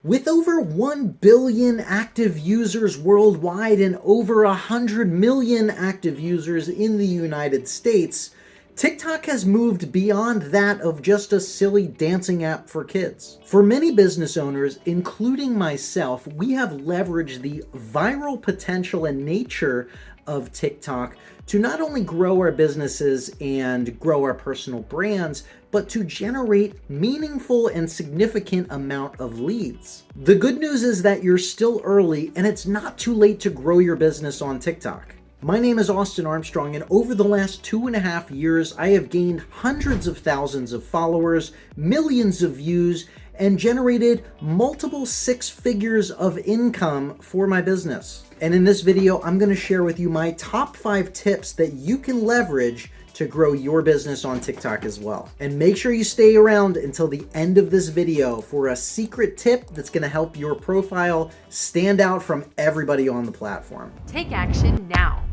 With over 1 billion active users worldwide and over 100 million active users in the United States, TikTok has moved beyond that of just a silly dancing app for kids. For many business owners, including myself, we have leveraged the viral potential and nature of TikTok to not only grow our businesses and grow our personal brands, but to generate meaningful and significant amount of leads. The good news is that you're still early and it's not too late to grow your business on TikTok. My name is Austin Armstrong, and over the last 2.5 years, I have gained hundreds of thousands of followers, millions of views, and generated multiple six figures of income for my business. And in this video, I'm going to share with you my top 5 tips that you can leverage to grow your business on TikTok as well. And make sure you stay around until the end of this video for a secret tip that's going to help your profile stand out from everybody on the platform. Take action now.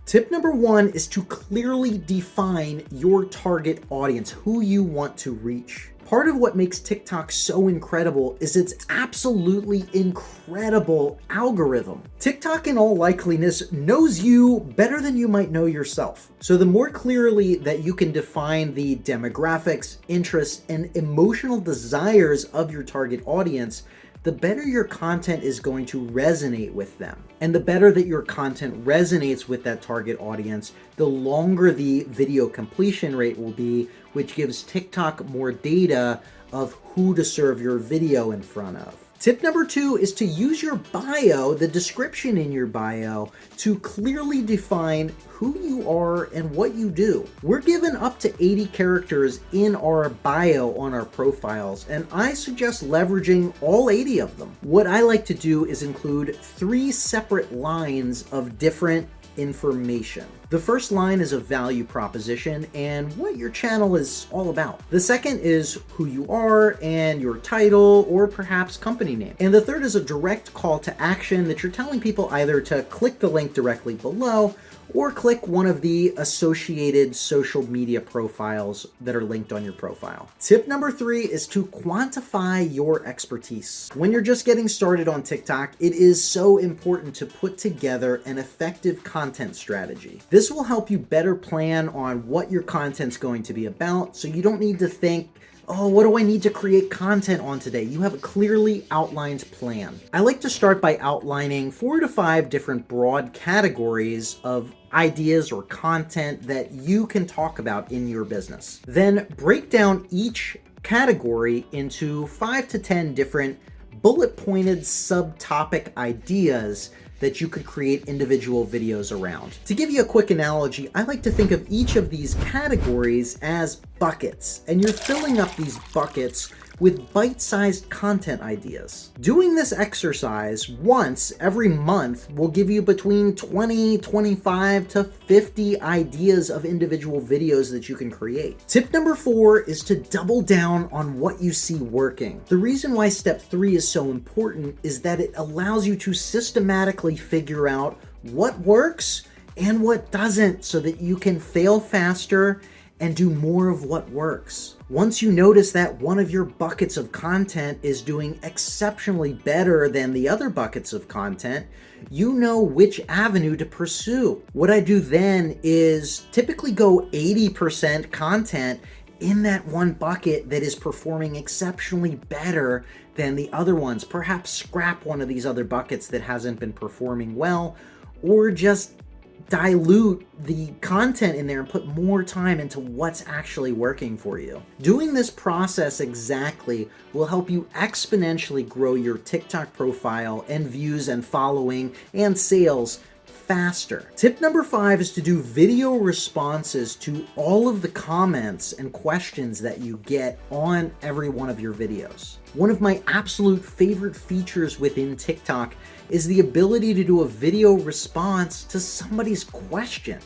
Tip number 1 is to clearly define your target audience, who you want to reach. Part of what makes TikTok so incredible is its absolutely incredible algorithm. TikTok, in all likeliness, knows you better than you might know yourself. So the more clearly that you can define the demographics, interests, and emotional desires of your target audience, the better your content is going to resonate with them. And the better that your content resonates with that target audience, the longer the video completion rate will be, which gives TikTok more data of who to serve your video in front of. Tip number 2 is to use your bio, the description in your bio, to clearly define who you are and what you do. We're given up to 80 characters in our bio on our profiles, and I suggest leveraging all 80 of them. What I like to do is include 3 separate lines of different information. The first line is a value proposition and what your channel is all about. The second is who you are and your title or perhaps company name. And the third is a direct call to action that you're telling people either to click the link directly below or click one of the associated social media profiles that are linked on your profile. Tip number 3 is to quantify your expertise. When you're just getting started on TikTok, it is so important to put together an effective content strategy. This will help you better plan on what your content's going to be about, so you don't need to think, oh, what do I need to create content on today? You have a clearly outlined plan. I like to start by outlining 4 to 5 different broad categories of ideas or content that you can talk about in your business. Then break down each category into 5 to 10 different bullet pointed subtopic ideas that you could create individual videos around. To give you a quick analogy, I like to think of each of these categories as buckets, and you're filling up these buckets with bite-sized content ideas. Doing this exercise once every month will give you between 20, 25 to 50 ideas of individual videos that you can create. Tip number 4 is to double down on what you see working. The reason why step 3 is so important is that it allows you to systematically figure out what works and what doesn't so that you can fail faster and do more of what works. Once you notice that one of your buckets of content is doing exceptionally better than the other buckets of content, you know which avenue to pursue. What I do then is typically go 80% content in that one bucket that is performing exceptionally better than the other ones. Perhaps scrap one of these other buckets that hasn't been performing well, or just dilute the content in there and put more time into what's actually working for you. Doing this process exactly will help you exponentially grow your TikTok profile and views and following and sales faster. Tip number 5 is to do video responses to all of the comments and questions that you get on every one of your videos. One of my absolute favorite features within TikTok is the ability to do a video response to somebody's question.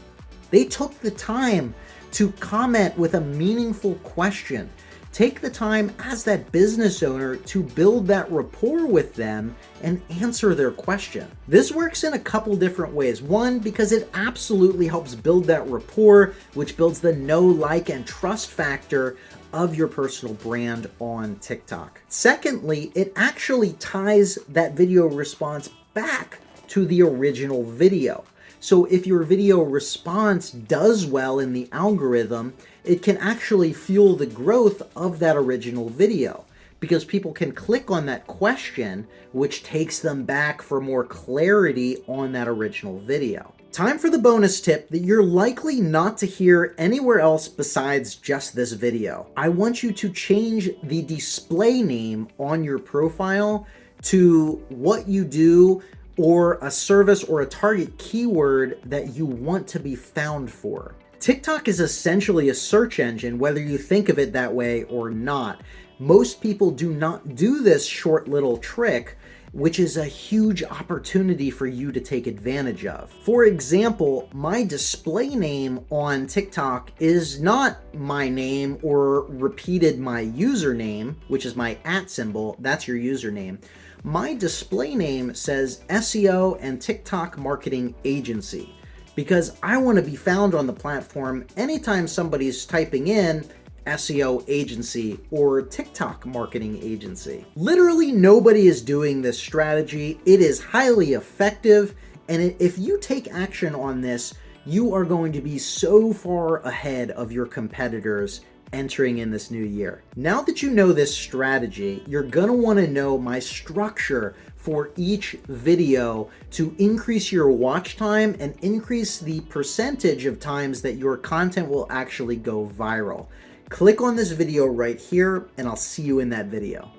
They took the time to comment with a meaningful question. Take the time as that business owner to build that rapport with them and answer their question. This works in a couple different ways. One, because it absolutely helps build that rapport, which builds the know, like, and trust factor of your personal brand on TikTok. Secondly, it actually ties that video response back to the original video. So if your video response does well in the algorithm, it can actually fuel the growth of that original video, because people can click on that question, which takes them back for more clarity on that original video. Time for the bonus tip that you're likely not to hear anywhere else besides just this video. I want you to change the display name on your profile to what you do, or a service or a target keyword that you want to be found for. TikTok is essentially a search engine, whether you think of it that way or not. Most people do not do this short little trick, which is a huge opportunity for you to take advantage of. For example, my display name on TikTok is not my name or repeated my username, which is my @ symbol, that's your username. My display name says SEO and TikTok Marketing Agency, because I want to be found on the platform anytime somebody's typing in SEO agency or TikTok marketing agency. Literally nobody is doing this strategy. It is highly effective, and if you take action on this, you are going to be so far ahead of your competitors entering in this new year. Now that you know this strategy, you're gonna wanna know my structure for each video to increase your watch time and increase the percentage of times that your content will actually go viral. Click on this video right here, and I'll see you in that video.